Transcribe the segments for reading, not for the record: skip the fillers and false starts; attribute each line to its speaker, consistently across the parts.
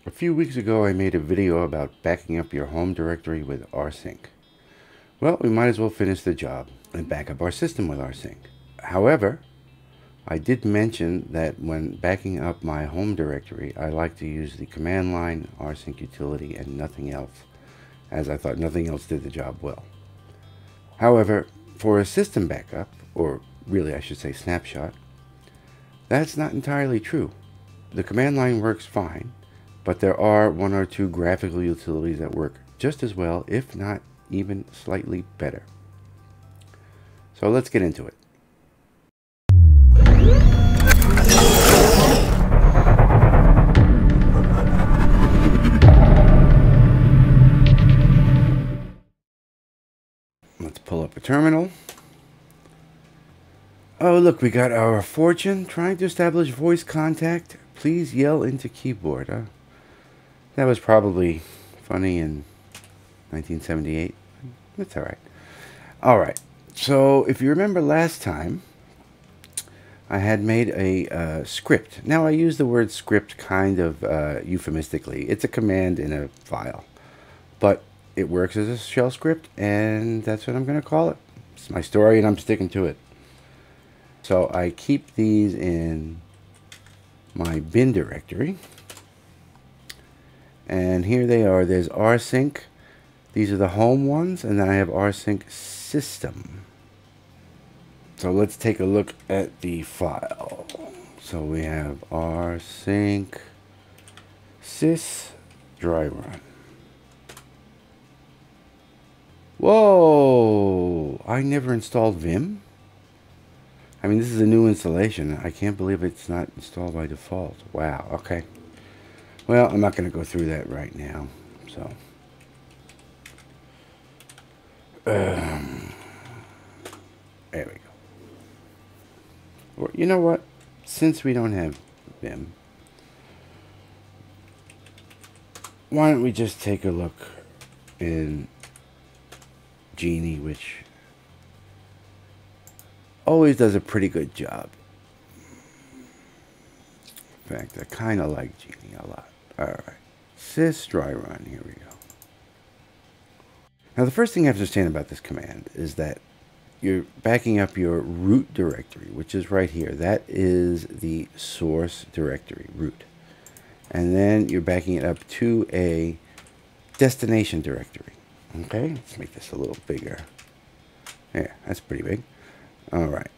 Speaker 1: A few weeks ago I made a video about backing up your home directory with rsync. Well, we might as well finish the job and back up our system with rsync. However, I did mention that when backing up my home directory, I like to use the command line rsync utility and nothing else, as I thought nothing else did the job well. However, for a system backup, or really I should say snapshot, that's not entirely true. The command line works fine, but there are one or two graphical utilities that work just as well, if not even slightly better. So let's get into it. Let's pull up a terminal. Oh, look, we got our fortune trying to establish voice contact. Please yell into keyboard. That was probably funny in 1978. That's all right. All right. So if you remember last time, I had made a script. Now I use the word script kind of euphemistically. It's a command in a file, but it works as a shell script, and that's what I'm going to call it. It's my story, and I'm sticking to it. So I keep these in my bin directory. And here they are. There's rsync. These are the home ones, and then I have rsync system. So let's take a look at the file. So we have rsync sys dry run. Whoa! I never installed Vim. I mean, this is a new installation. I can't believe it's not installed by default. Wow. Okay. Well, I'm not going to go through that right now. So, there we go. Or, you know what? Since we don't have Vim, why don't we just take a look in Genie, which always does a pretty good job. In fact, I kind of like Genie a lot. Alright, sys dry run, here we go. Now the first thing you have to understand about this command is that you're backing up your root directory, which is right here. That is the source directory, root. And then you're backing it up to a destination directory. Okay, let's make this a little bigger. Yeah, that's pretty big. Alright,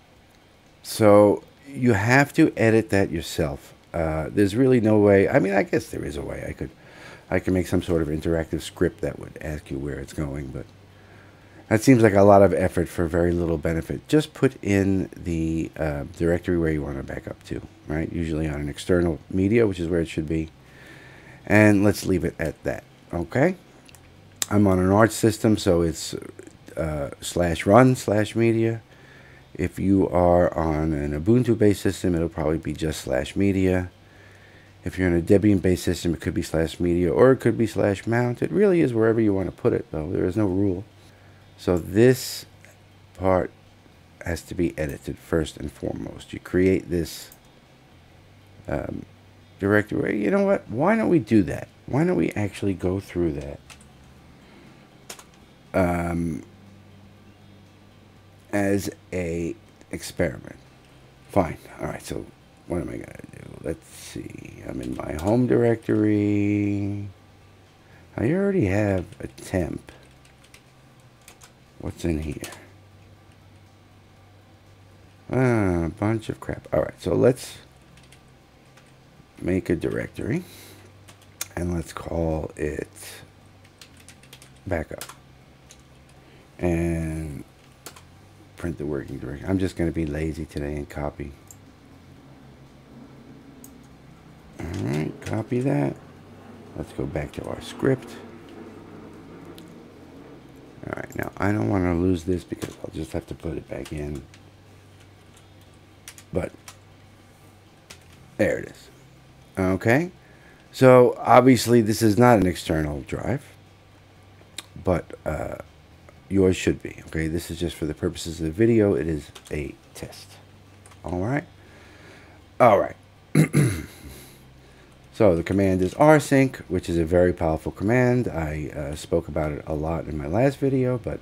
Speaker 1: so you have to edit that yourself. There's really no way. I mean, I guess there is a way. I can make some sort of interactive script that would ask you where it's going, but that seems like a lot of effort for very little benefit. Just put in the directory where you want to back up to, right? Usually on an external media, which is where it should be. And let's leave it at that, okay? I'm on an Arch system, so it's /run/media. If you are on an Ubuntu-based system, it'll probably be just /media. If you're on a Debian-based system, it could be /media, or it could be /mount. It really is wherever you want to put it, though. There is no rule. So this part has to be edited first and foremost. You create this directory. You know what? Why don't we do that? Why don't we actually go through that? As a experiment. Fine. Alright, so what am I going to do? Let's see. I'm in my home directory. I already have a temp. What's in here? A bunch of crap. Alright, so let's make a directory. And let's call it backup. And print the working directory. I'm just going to be lazy today and copy. Alright, copy that. Let's go back to our script. Alright, now I don't want to lose this because I'll just have to put it back in. But there it is. Okay, so obviously this is not an external drive, but yours should be. Okay, this is just for the purposes of the video. It is a test. All right. So the command is rsync, which is a very powerful command. I spoke about it a lot in my last video, but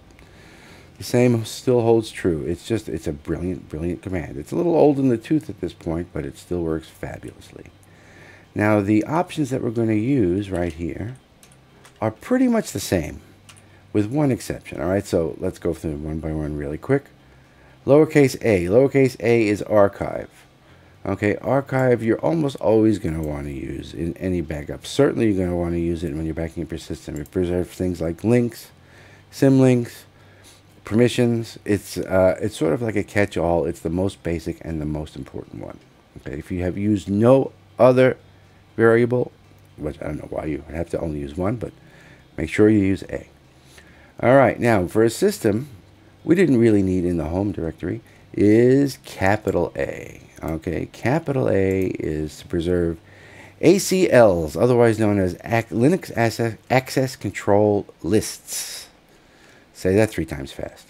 Speaker 1: the same still holds true. It's a brilliant, brilliant command. It's a little old in the tooth at this point, but it still works fabulously. Now the options that we're going to use right here are pretty much the same, with one exception. All right, so let's go through them one by one really quick. Lowercase a is archive. Okay, archive you're almost always going to want to use in any backup. Certainly you're going to want to use it when you're backing up your system. It preserves things like links, symlinks, permissions. It's sort of like a catch-all. It's the most basic and the most important one. Okay, if you have used no other variable, which I don't know why you have to only use one, but make sure you use A. All right, now for a system, we didn't really need in the home directory is capital A. Okay, capital A is to preserve ACLs, otherwise known as Linux Access Control Lists. Say that 3 times fast.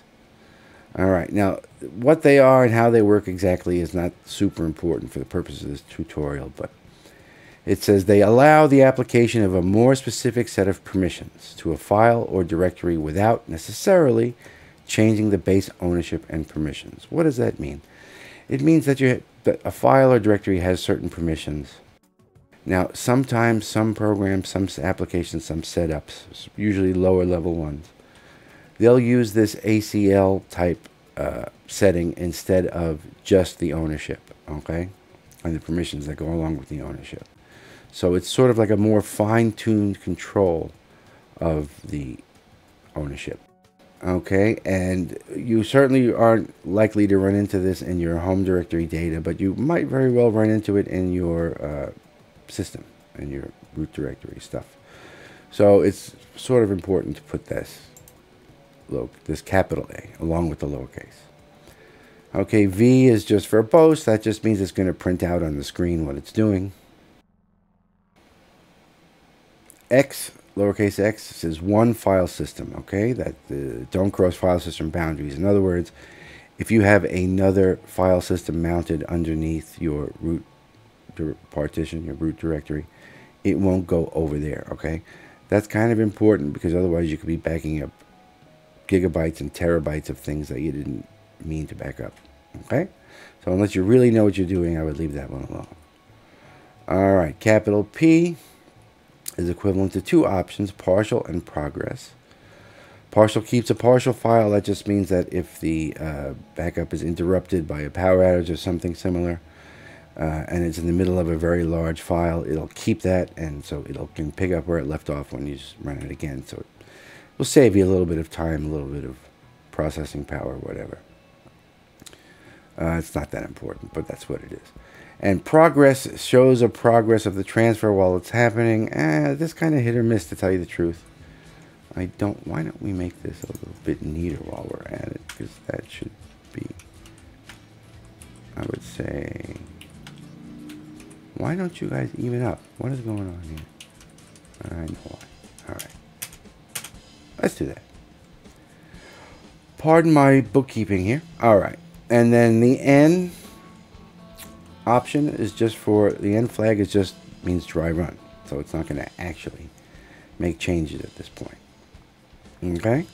Speaker 1: All right, now what they are and how they work exactly is not super important for the purpose of this tutorial, but it says they allow the application of a more specific set of permissions to a file or directory without necessarily changing the base ownership and permissions. What does that mean? It means that a file or directory has certain permissions. Now, sometimes some programs, some applications, some setups, usually lower level ones, they'll use this ACL type setting instead of just the ownership, okay, and the permissions that go along with the ownership. So it's sort of like a more fine-tuned control of the ownership. Okay, and you certainly aren't likely to run into this in your home directory data, but you might very well run into it in your system, in your root directory stuff. So it's sort of important to put this capital A along with the lowercase. Okay, V is just verbose. That just means it's going to print out on the screen what it's doing. X, lowercase x, is one file system, okay? That don't cross file system boundaries. In other words, if you have another file system mounted underneath your root partition, your root directory, it won't go over there, okay? That's kind of important because otherwise you could be backing up gigabytes and terabytes of things that you didn't mean to back up, okay? So unless you really know what you're doing, I would leave that one alone. All right, capital P is equivalent to 2 options, partial and progress. Partial keeps a partial file. That just means that if the backup is interrupted by a power outage or something similar, and it's in the middle of a very large file, it'll keep that, and so can pick up where it left off when you just run it again. So it will save you a little bit of time, a little bit of processing power, whatever. It's not that important, but that's what it is. And progress shows a progress of the transfer while it's happening. This kind of hit or miss, to tell you the truth. Why don't we make this a little bit neater while we're at it? Because that should be, I would say, why don't you guys even up? What is going on here? I know why. All right. Let's do that. Pardon my bookkeeping here. All right. And then the N option is just for, the N flag is just means dry run. So it's not going to actually make changes at this point. Okay?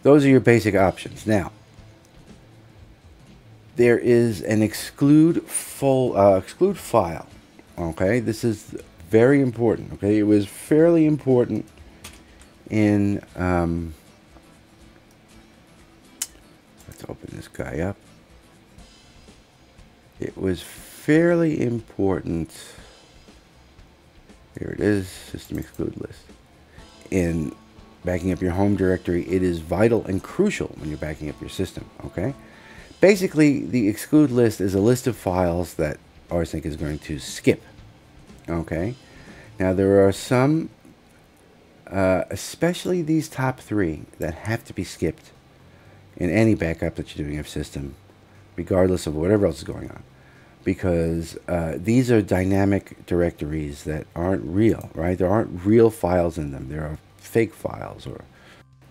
Speaker 1: Those are your basic options. Now, there is an exclude file. Okay? This is very important. Okay? It was fairly important in, let's open this guy up. It was fairly important, here it is, system exclude list. In backing up your home directory, it is vital and crucial when you're backing up your system, okay? Basically, the exclude list is a list of files that rsync is going to skip, okay? Now, there are some, especially these top 3, that have to be skipped in any backup that you're doing of system, regardless of whatever else is going on, because these are dynamic directories that aren't real, right? There aren't real files in them. There are fake files. Or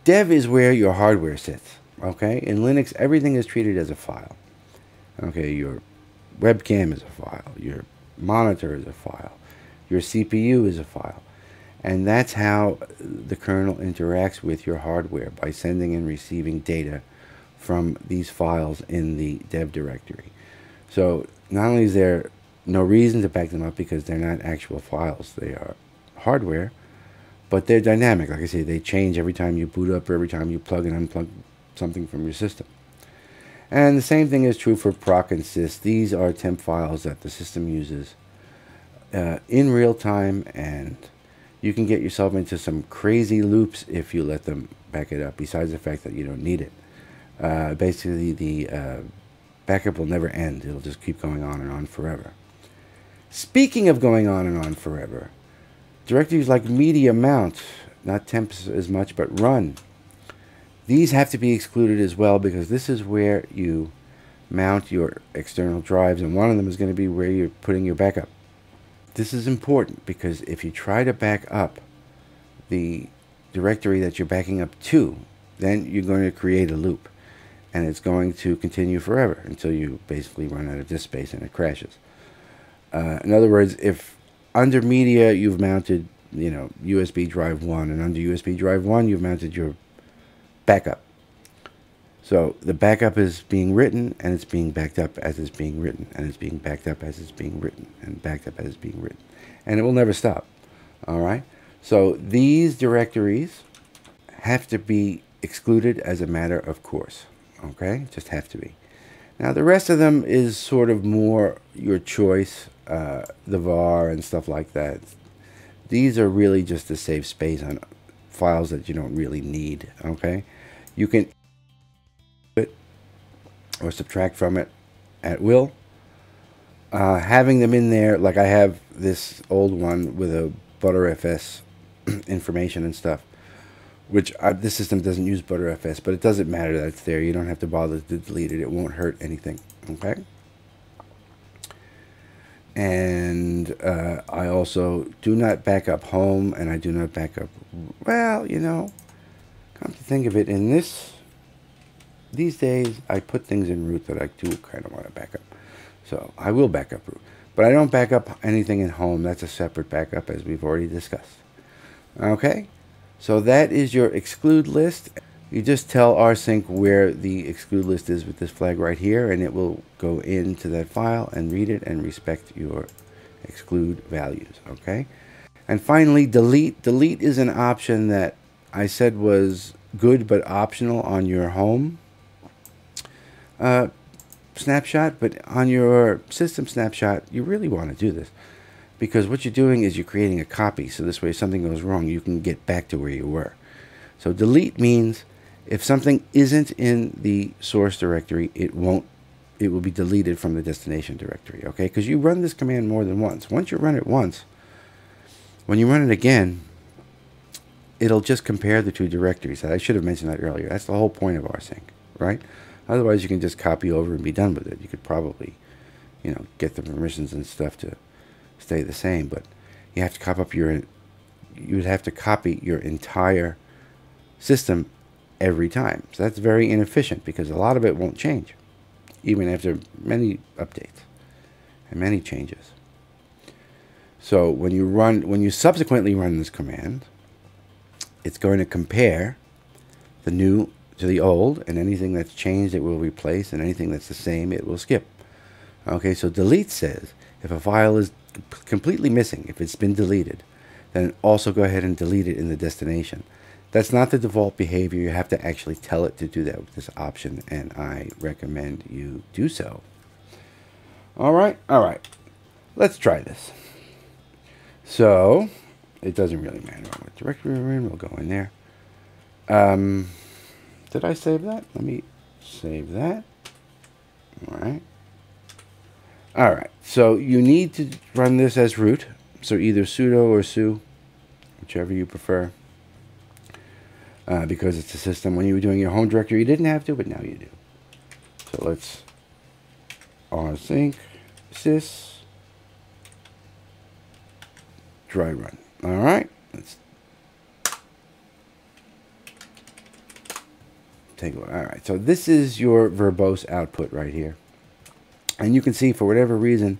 Speaker 1: dev is where your hardware sits, okay? In Linux, everything is treated as a file, okay? Your webcam is a file. Your monitor is a file. Your CPU is a file. And that's how the kernel interacts with your hardware, by sending and receiving data from these files in the dev directory. So not only is there no reason to back them up because they're not actual files, they are hardware, but they're dynamic. Like I say, they change every time you boot up or every time you plug and unplug something from your system. And the same thing is true for proc and sys. These are temp files that the system uses in real time, and you can get yourself into some crazy loops if you let them back it up, besides the fact that you don't need it. Basically, the backup will never end. It'll just keep going on and on forever. Speaking of going on and on forever, directories like media mount, not temps as much, but run, these have to be excluded as well, because this is where you mount your external drives, and one of them is going to be where you're putting your backup. This is important because if you try to back up the directory that you're backing up to, then you're going to create a loop, and it's going to continue forever until you basically run out of disk space and it crashes. In other words, if under media you've mounted, USB drive 1, and under USB drive 1 you've mounted your backup. So the backup is being written, and it's being backed up as it's being written, and it's being backed up as it's being written, and backed up as it's being written. And it will never stop. All right? So these directories have to be excluded as a matter of course. Okay? Just have to be. Now the rest of them is sort of more your choice, the var and stuff like that. These are really just to save space on files that you don't really need. Okay? You can it or subtract from it at will. Having them in there, like I have this old one with a Btrfs information and stuff, which this system doesn't use Btrfs, but it doesn't matter that it's there. You don't have to bother to delete it. It won't hurt anything. Okay? And I also do not back up home, and I do not back up, well, come to think of it, in these days, I put things in root that I do kind of want to back up. So I will back up root. But I don't back up anything in home. That's a separate backup, as we've already discussed. Okay? So that is your exclude list. You just tell rsync where the exclude list is with this flag right here, and it will go into that file and read it and respect your exclude values. Okay? And finally, delete. Delete is an option that I said was good but optional on your home snapshot, but on your system snapshot, you really want to do this, because what you're doing is you're creating a copy, so this way if something goes wrong, you can get back to where you were. So delete means if something isn't in the source directory, it will be deleted from the destination directory, okay? Because you run this command more than once. Once you run it once, when you run it again, it'll just compare the two directories. I should have mentioned that earlier. That's the whole point of rsync, right? Otherwise, you can just copy over and be done with it. You could probably, get the permissions and stuff to stay the same, but you have to you'd have to copy your entire system every time. So that's very inefficient, because a lot of it won't change, even after many updates and many changes. So when you subsequently run this command, it's going to compare the new to the old, and anything that's changed it will replace, and anything that's the same it will skip. Okay, so delete says if a file is completely missing, if it's been deleted, then also go ahead and delete it in the destination. That's not the default behavior. You have to actually tell it to do that with this option, and I recommend you do so. All right. Let's try this. So it doesn't really matter what directory we're in. We'll go in there. Did I save that? Let me save that. All right. So you need to run this as root. So either sudo or su, whichever you prefer, because it's a system. When you were doing your home directory, you didn't have to, but now you do. So let's rsync sys dry run. All right. Let's take a look. All right, so this is your verbose output right here, and you can see for whatever reason,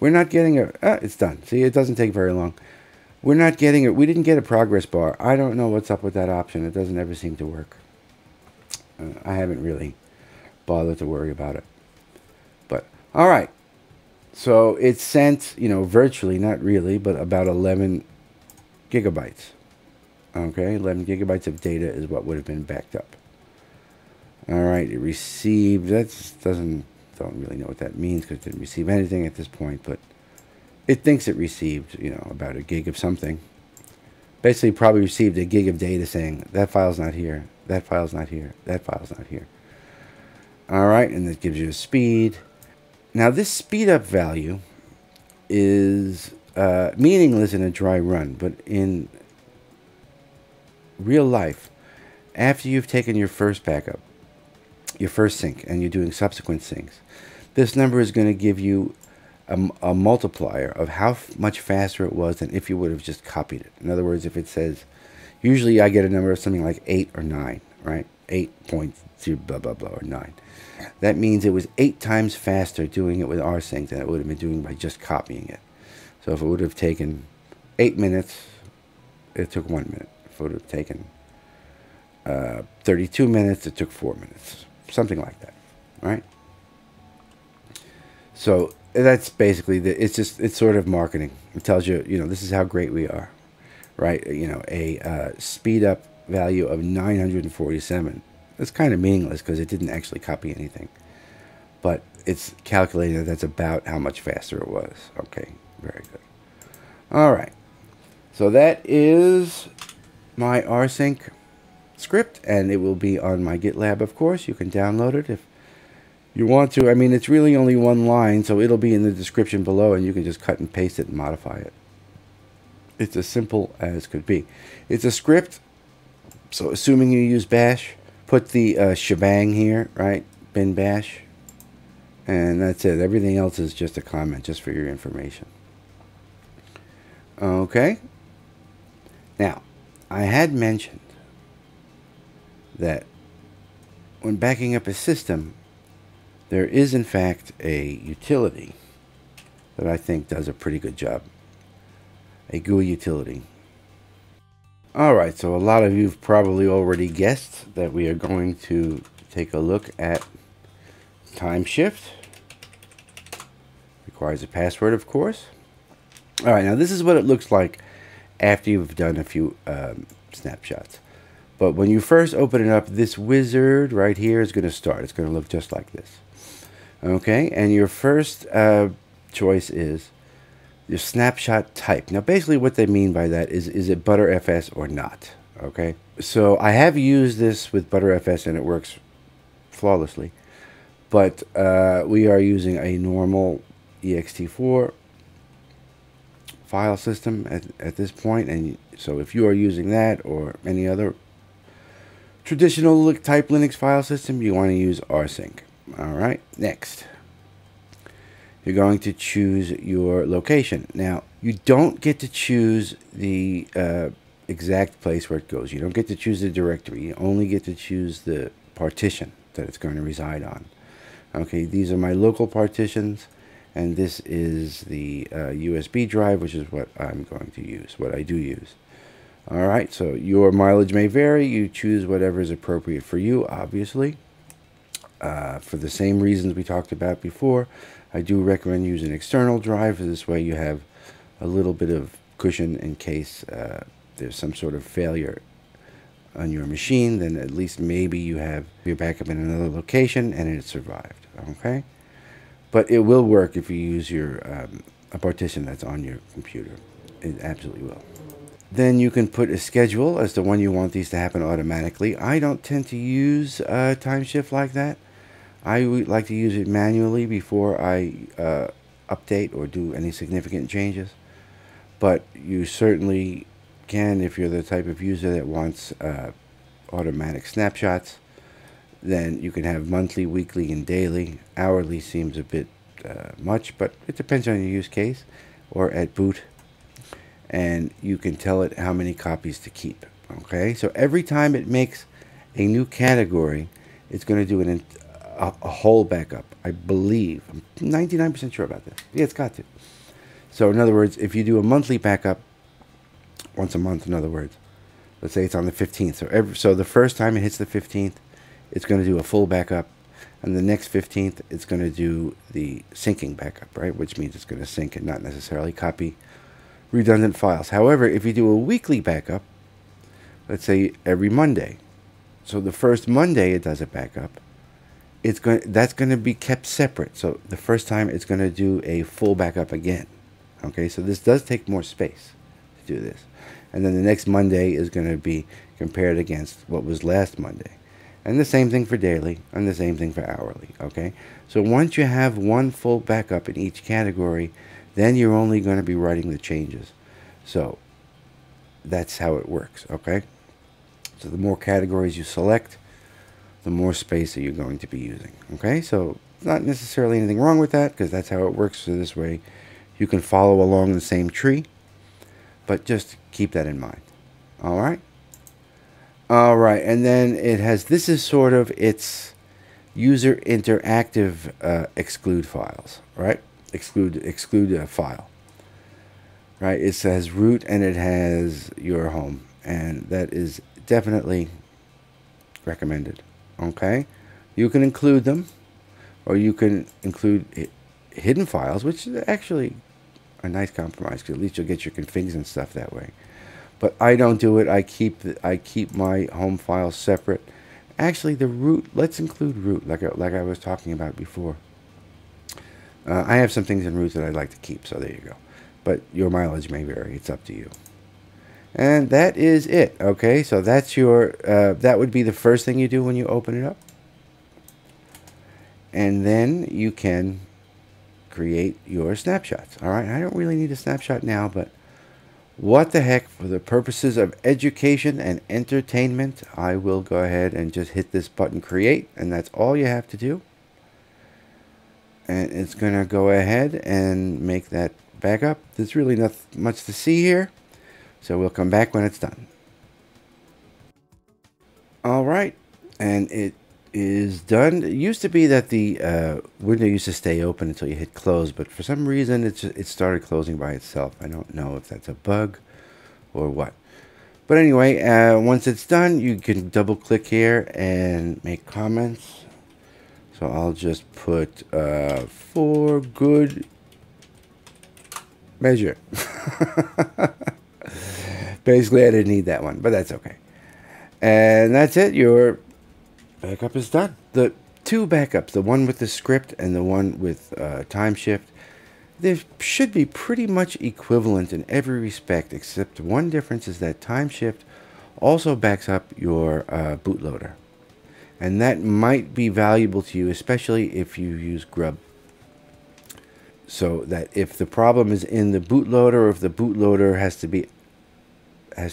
Speaker 1: We're not getting a, it's done. See, it doesn't take very long. We're not getting it. We didn't get a progress bar. I don't know what's up with that option. It doesn't ever seem to work. I haven't really bothered to worry about it. But, all right. So it sent, you know, virtually, not really, but about 11 gigabytes. Okay, 11 gigabytes of data is what would have been backed up. All right, it received, don't really know what that means because it didn't receive anything at this point, but it thinks it received, you know, about a gig of something. Basically, probably received a gig of data saying, that file's not here, that file's not here, that file's not here. All right, and it gives you a speed. Now, this speed up value is meaningless in a dry run, but in real life, after you've taken your first backup, your first sync, and you're doing subsequent syncs, this number is going to give you a multiplier of how much faster it was than if you would have just copied it. In other words, if it says, usually I get a number of something like 8 or 9, right? 8.0 blah, blah, blah, or 9. That means it was 8 times faster doing it with rsync than it would have been doing by just copying it. So if it would have taken 8 minutes, it took 1 minute. If it would have taken 32 minutes, it took 4 minutes. Something like that, right? So that's basically, it's sort of marketing. It tells you, you know, this is how great we are, right? You know, a speed up value of 947. It's kind of meaningless because it didn't actually copy anything. But it's calculating that that's about how much faster it was. Okay, very good. All right. So that is my rsync script, and it will be on my GitLab, of course. You can download it if you want to. I mean, it's really only one line, so it'll be in the description below, and you can just cut and paste it and modify it. It's as simple as could be. It's a script, so assuming you use bash, put the shebang here, right? Bin bash. And that's it. Everything else is just a comment, just for your information. Okay. Now, I had mentioned that when backing up a system, there is in fact a utility that I think does a pretty good job. A GUI utility. Alright, so a lot of you have probably already guessed that we are going to take a look at time shift. Requires a password, of course. Alright, now this is what it looks like after you've done a few snapshots. But when you first open it up, this wizard right here is going to start. It's going to look just like this. Okay, and your first choice is your snapshot type. Now, basically what they mean by that is it Btrfs or not? Okay, so I have used this with Btrfs and it works flawlessly. But we are using a normal ext4 file system at this point, and so if you are using that or any other traditional type Linux file system, you want to use rsync. Alright, next. You're going to choose your location. Now, you don't get to choose the exact place where it goes. You don't get to choose the directory. You only get to choose the partition that it's going to reside on. Okay, these are my local partitions, and this is the USB drive, which is what I'm going to use, what I do use. Alright, so your mileage may vary. You choose whatever is appropriate for you, obviously. For the same reasons we talked about before, I do recommend using an external drive. This way you have a little bit of cushion in case there's some sort of failure on your machine. Then at least maybe you have your backup in another location and it survived. Okay? But it will work if you use your a partition that's on your computer. It absolutely will. Then you can put a schedule as to when you want these to happen automatically. I don't tend to use time shift like that. I would like to use it manually before I update or do any significant changes. But you certainly can if you're the type of user that wants automatic snapshots. Then you can have monthly, weekly, and daily. Hourly seems a bit much, but it depends on your use case, or at boot. And you can tell it how many copies to keep. Okay, so every time it makes a new category, it's going to do a whole backup, I believe. I'm 99% sure about this. Yeah, it's got to. So in other words, if you do a monthly backup, once a month, in other words, let's say it's on the 15th. So the first time it hits the 15th, it's going to do a full backup. And the next 15th, it's going to do the syncing backup, right? Which means it's going to sync and not necessarily copy redundant files. However, if you do a weekly backup, let's say every Monday, so the first Monday it does a backup, that's going to be kept separate. So the first time it's going to do a full backup again. Okay, so this does take more space to do this. And then the next Monday is going to be compared against what was last Monday. And the same thing for daily, and the same thing for hourly, okay? So once you have one full backup in each category, then you're only going to be writing the changes. So that's how it works, okay? So the more categories you select, the more space that you're going to be using, okay? So not necessarily anything wrong with that, because that's how it works. So this way you can follow along the same tree, but just keep that in mind, all right? All right, and then it has, this is sort of its user interactive exclude files, right? Exclude file, right? It says root and it has your home, and that is definitely recommended, okay? You can include them, or you can include hidden files, which is actually a nice compromise, because at least you'll get your configs and stuff that way. But I don't do it. I keep my home files separate. Actually, the root, let's include root, like I was talking about before. I have some things in root that I like to keep, so there you go. But your mileage may vary. It's up to you. And that is it. Okay, so that's your, that would be the first thing you do when you open it up. And then you can create your snapshots. All right, I don't really need a snapshot now, but what the heck, for the purposes of education and entertainment, I will go ahead and just hit this button, create, and that's all you have to do. And it's going to go ahead and make that backup. There's really not much to see here, so we'll come back when it's done. All right, and it is done. It used to be that the window used to stay open until you hit close, but for some reason it started closing by itself. I don't know if that's a bug or what. But anyway, once it's done, you can double click here and make comments. So I'll just put for good measure. Basically, I didn't need that one, but that's okay. And that's it. Your backup is done. The two backups, the one with the script and the one with time shift, they should be pretty much equivalent in every respect, except one difference is that time shift also backs up your bootloader. And that might be valuable to you, especially if you use grub. So that if the problem is in the bootloader, or if the bootloader has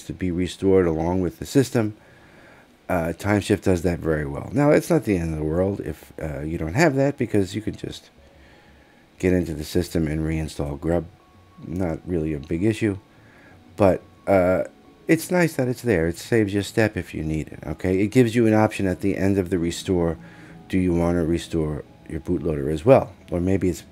Speaker 1: to be restored along with the system, time shift does that very well. Now, it's not the end of the world if you don't have that, because you can just get into the system and reinstall grub. Not really a big issue, but it's nice that it's there. It saves you a step if you need it, okay? It gives you an option at the end of the restore. Do you want to restore your bootloader as well? Or maybe it's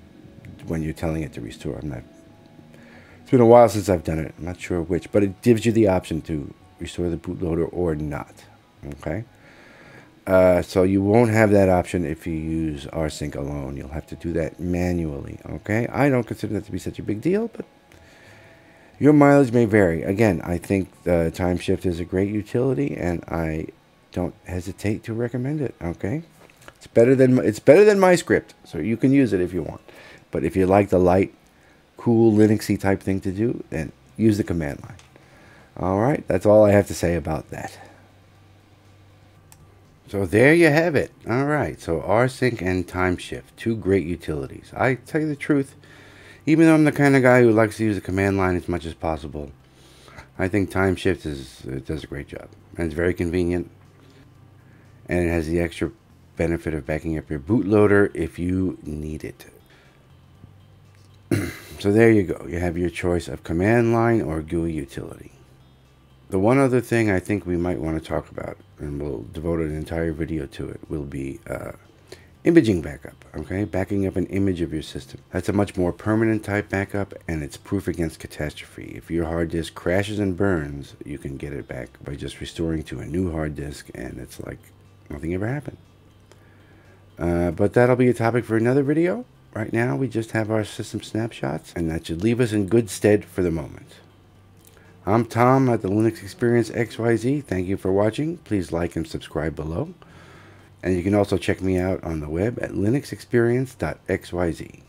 Speaker 1: when you're telling it to restore. It's been a while since I've done it. I'm not sure which, but it gives you the option to restore the bootloader or not. Okay, so you won't have that option if you use rsync alone. You'll have to do that manually. Okay, I don't consider that to be such a big deal, but your mileage may vary. Again, I think the time shift is a great utility, and I don't hesitate to recommend it. Okay, it's better than my script, so you can use it if you want. But if you like the light, cool Linuxy type thing to do, then use the command line. All right, that's all I have to say about that. So there you have it. All right, so rsync and time shift, two great utilities. I tell you the truth, even though I'm the kind of guy who likes to use the command line as much as possible, I think time shift does a great job. And it's very convenient, and it has the extra benefit of backing up your bootloader if you need it. So there you go. You have your choice of command line or GUI utility. The one other thing I think we might want to talk about, and we'll devote an entire video to it, will be Imaging backup, okay? Backing up an image of your system. That's a much more permanent type backup, and it's proof against catastrophe. If your hard disk crashes and burns, you can get it back by just restoring to a new hard disk, and it's like nothing ever happened. But that'll be a topic for another video. Right now, we just have our system snapshots, and that should leave us in good stead for the moment. I'm Tom at the Linux Experience XYZ. Thank you for watching. Please like and subscribe below. And you can also check me out on the web at linuxexperience.xyz.